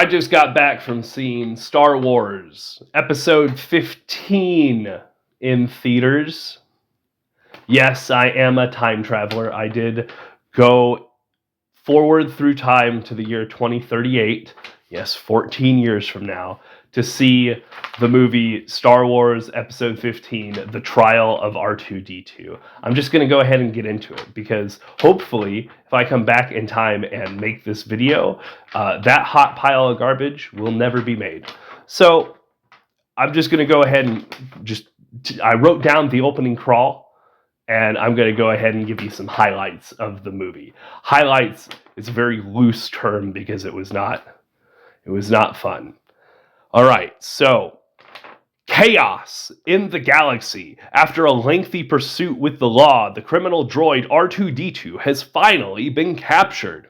I just got back from seeing Star Wars Episode 15 in theaters. Yes, I am a time traveler. I did go forward through time to the year 2038. Yes, 14 years from now, to see the movie Star Wars Episode 15, The Trial of R2-D2. I'm just going to go ahead and get into it because hopefully, if I come back in time and make this video, that hot pile of garbage will never be made. So I'm just going to go ahead and I wrote down the opening crawl, and I'm going to go ahead and give you some highlights of the movie. Highlights is a very loose term because it was not fun. All right, so chaos in the galaxy. After a lengthy pursuit with the law, the criminal droid R2-D2 has finally been captured.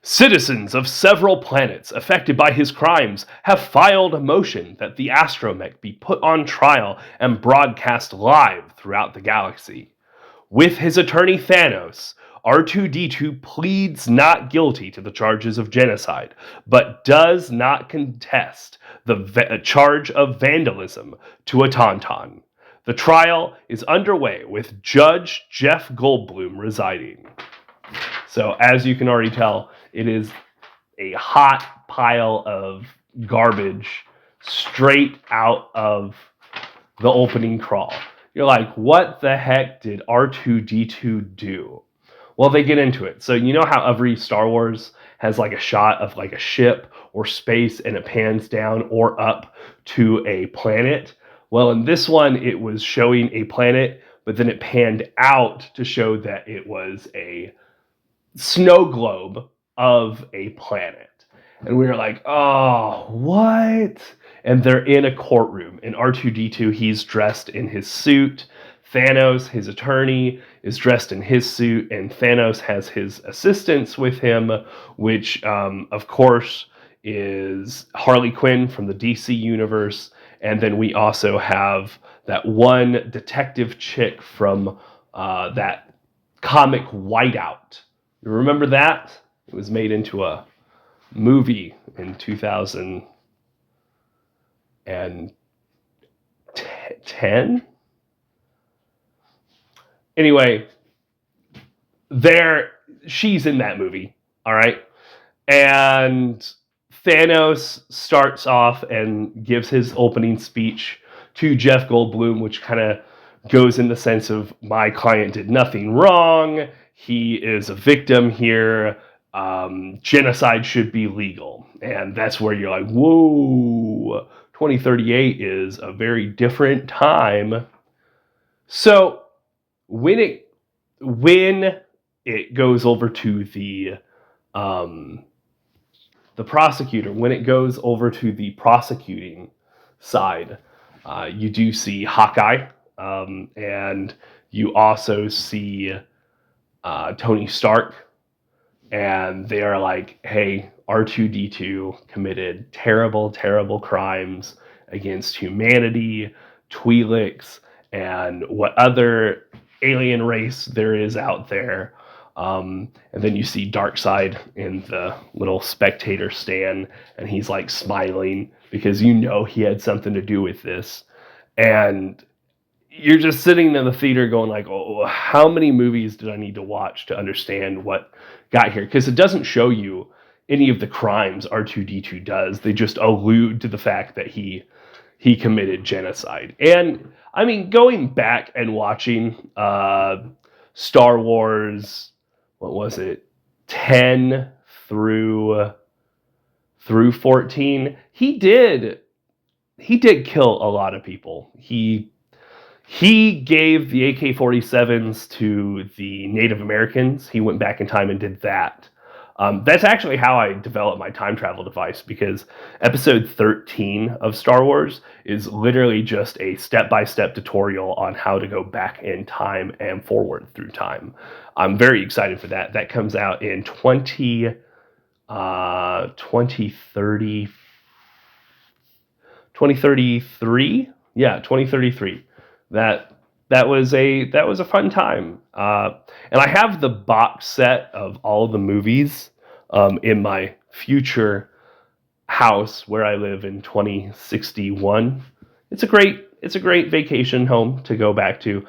Citizens of several planets affected by his crimes have filed a motion that the astromech be put on trial and broadcast live throughout the galaxy. With his attorney Thanos, R2-D2 pleads not guilty to the charges of genocide, but does not contest the charge of vandalism to a tauntaun. The trial is underway with Judge Jeff Goldblum residing. So, as you can already tell, it is a hot pile of garbage straight out of the opening crawl. You're like, what the heck did R2-D2 do? Well, they get into it. So you know how every Star Wars has like a shot of like a ship or space and it pans down or up to a planet? Well, in this one, it was showing a planet, but then it panned out to show that it was a snow globe of a planet. And we were like, oh, what? And they're in a courtroom. And R2-D2, he's dressed in his suit. Thanos, his attorney, is dressed in his suit. And Thanos has his assistants with him, which, of course, is Harley Quinn from the DC universe. And then we also have that one detective chick from that comic Whiteout. You remember that? It was made into a movie in 2010. Anyway, she's in that movie, all right? And Thanos starts off and gives his opening speech to Jeff Goldblum, which kind of goes in the sense of, my client did nothing wrong. He is a victim here. Genocide should be legal. And that's where you're like, whoa, 2038 is a very different time. So when it goes over to the prosecutor, when it goes over to the prosecuting side, you do see Hawkeye, and you also see Tony Stark, and they are like, hey, R2-D2 committed terrible, terrible crimes against humanity, Twi'leks, and what other alien race there is out there. And then you see Darkseid in the little spectator stand, and he's like smiling because you know he had something to do with this. And you're just sitting in the theater going like, oh, how many movies did I need to watch to understand what got here? Because it doesn't show you any of the crimes R2-D2 does. They just allude to the fact that he committed genocide. And I mean, going back and watching Star Wars, what was it, 10 through 14, he did kill a lot of people. He gave the AK-47s to the Native Americans. He went back in time and did that. That's actually how I developed my time travel device, because episode 13 of Star Wars is literally just a step-by-step tutorial on how to go back in time and forward through time. I'm very excited for that. That comes out in 2033. Yeah, 2033. That was a fun time. And I have the box set of all the movies in my future house where I live in 2061. It's a great vacation home to go back to.